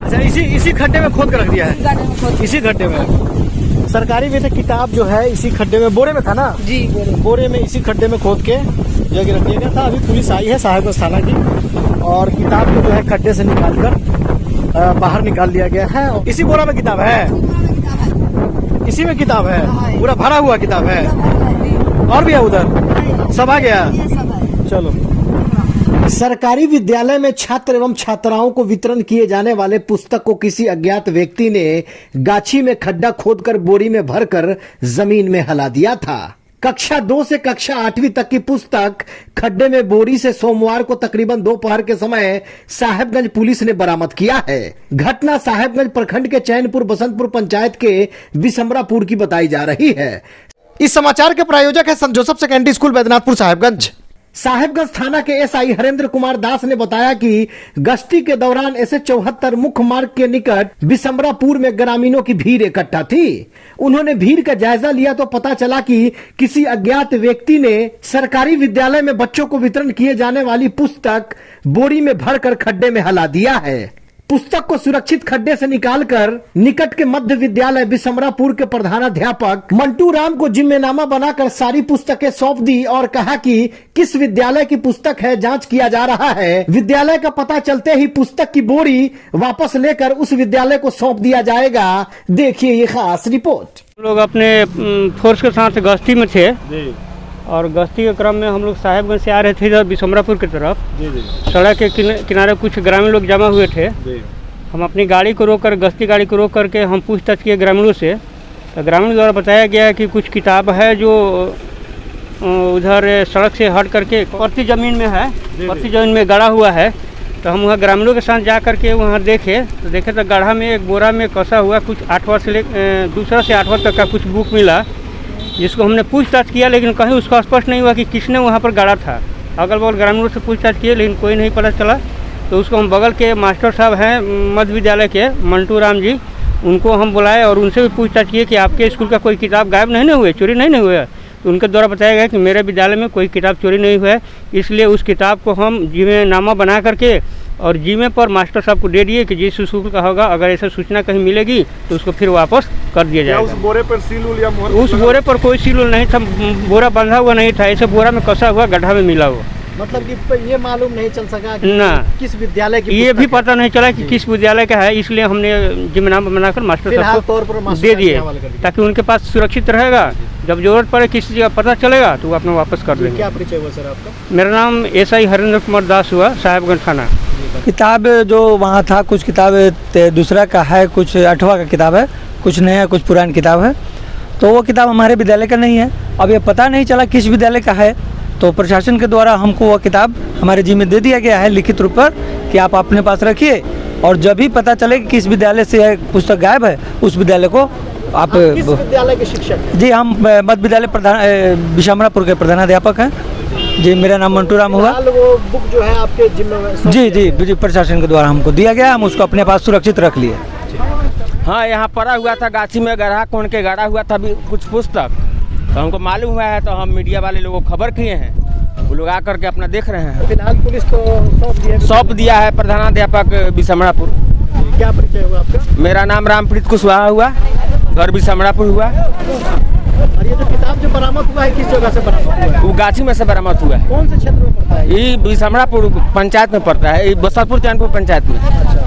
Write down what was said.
अच्छा, इसी खड्डे में खोद कर रख दिया है? इसी खड्डे में सरकारी वैसे किताब जो है इसी खड्डे में, बोरे में था ना जी, बोरे में इसी खड्डे में खोद के जगह रख दिया गया था। अभी पुलिस आई है साहेबगंज थाना की और किताब को जो है खड्डे से निकाल कर बाहर निकाल लिया गया है। इसी बोरा में किताब है, इसी में किताब है, पूरा भरा हुआ किताब है। और भी है उधर, सब आ गया। चलो, सरकारी विद्यालय में छात्र एवं छात्राओं को वितरण किए जाने वाले पुस्तक को किसी अज्ञात व्यक्ति ने गाछी में खड्डा खोदकर बोरी में भरकर जमीन में हिला दिया था। कक्षा 2 से कक्षा 8वीं तक की पुस्तक खड्डे में बोरी से सोमवार को तकरीबन दोपहर के समय साहेबगंज पुलिस ने बरामद किया है। घटना साहेबगंज प्रखंड के चैनपुर बसंतपुर पंचायत के बिसम्बरापुर की बताई जा रही है। इस समाचार के प्रायोजक है संत Joseph secondary school Baidyanathpur Sahebganj. Sahebganj थाना के एसआई हरेंद्र कुमार दास ने बताया कि गश्ती के दौरान ऐसे 74 मुख्य मार्ग के निकट बिसम्बरापुर में ग्रामीणों की भीड़ इकट्ठा थी। उन्होंने भीड़ का जायजा लिया तो पता चला कि किसी अज्ञात व्यक्ति ने सरकारी विद्यालय में बच्चों को वितरण किए जाने वाली पुस्तक बोरी में भरकर खड्डे में हिला दिया है। पुस्तक को सुरक्षित खड्डे से निकालकर निकट के मध्य विद्यालय बिसम्बरापुर के प्रधानाध्यापक मंटू राम को जिम्मेनामा बनाकर सारी पुस्तकें सौंप दी और कहा कि किस विद्यालय की पुस्तक है जांच किया जा रहा है। विद्यालय का पता चलते ही पुस्तक की बोरी वापस लेकर उस विद्यालय को सौंप दिया जाएगा। देखिए ये खास रिपोर्ट। लोग अपने फोर्स के साथ गश्ती में थे और गश्ती के क्रम में हम लोग साहेबगंज से आ रहे थे इधर बिसम्बरापुर की तरफ। सड़क के किनारे कुछ ग्रामीण लोग जमा हुए थे। हम अपनी गाड़ी को रोक कर, गश्ती गाड़ी को रोक करके हम पूछताछ किए ग्रामीणों से। तो ग्रामीणों द्वारा बताया गया कि कुछ किताब है जो उधर सड़क से हट करके परती ज़मीन में है, परती ज़मीन में गड़ा हुआ है। तो हम वहाँ ग्रामीणों के साथ जा करके वहाँ देखे तो गड्ढा में एक बोरा में कसा हुआ कुछ 8वां से दूसरा से 8वां तक का कुछ बुक मिला, जिसको हमने पूछताछ किया लेकिन कहीं उसका स्पष्ट नहीं हुआ कि किसने वहाँ पर गाड़ा था। अगल बगल ग्रामीणों से पूछताछ किए लेकिन कोई नहीं पता चला। तो उसको हम बगल के मास्टर साहब हैं मध्य विद्यालय के मंटू राम जी, उनको हम बुलाए और उनसे भी पूछताछ किए कि आपके स्कूल का कोई किताब गायब नहीं हुए, चोरी नहीं हुए। तो उनके द्वारा बताया गया कि मेरे विद्यालय में कोई किताब चोरी नहीं हुआ है, इसलिए उस किताब को हम जिम्मेनामा बना करके और जिम्मे पर मास्टर साहब को दे दिए कि जिस स्कूल का होगा अगर ऐसा सूचना कहीं मिलेगी तो उसको फिर वापस कर दिया जाएगा। उस बोरे पर सील या मोहर? उस बोरे पर कोई सील नहीं था, बोरा बंधा हुआ नहीं था, ऐसे बोरा में कसा हुआ गड्ढा में मिला हुआ। मतलब कि ये मालूम नहीं चल सका कि ना किस विद्यालय की, ये भी पता नहीं चला कि किस विद्यालय का है, इसलिए हमने जिम्मेनामा बनाकर मास्टर साहब को दे दिए ताकि उनके पास सुरक्षित रहेगा। जब जरूरत पड़े किसी जगह पता चलेगा तो वो अपना वापस कर देंगे। क्या परिचय हुआ सर आपका? मेरा नाम एसआई हरेंद्र कुमार दास हुआ, साहेबगंज थाना। किताब जो वहाँ था कुछ किताब दूसरा का है, कुछ 8वां का किताब है, कुछ नया कुछ पुरानी किताब है। तो वो किताब हमारे विद्यालय का नहीं है। अब ये पता नहीं चला किस विद्यालय का है, तो प्रशासन के द्वारा हमको वो किताब हमारे जिम्मे दे दिया गया है लिखित रूप पर कि आप अपने पास रखिए और जब भी पता चले कि किस विद्यालय से पुस्तक गायब है उस विद्यालय को आप किस विद्यालय के शिक्षक? जी हम मध्य विद्यालय बिसम्बरापुर के प्रधानाध्यापक हैं जी। मेरा नाम मंटू राम हुआ। वो बुक जो है आपके जिम्मे में? जी प्रशासन के द्वारा हमको दिया गया, हम उसको अपने पास सुरक्षित रख लिए। हाँ, यहाँ पड़ा हुआ था गाछी में, गड्ढा खोद के गाड़ा हुआ था कुछ पुस्तक, तो हमको मालूम हुआ है तो हम मीडिया वाले लोगों को खबर किए हैं। वो लोग आकर के अपना देख रहे हैं। फिलहाल पुलिस को सौंप दिया है प्रधानाध्यापक बिसम्बरापुर। क्या परिचय हुआ आपका? मेरा नाम रामप्रीत कुशवाहा हुआ, घर बिसम्बरापुर हुआ। और ये जो किताब जो बरामद हुआ है किस जगह से बरामद हुआ है? वो गाछी में से बरामद हुआ है। कौन से क्षेत्र में पड़ता है? ये बिसम्बरापुर पंचायत में पड़ता है, ये बसंतपुर चैनपुर पंचायत में। अच्छा।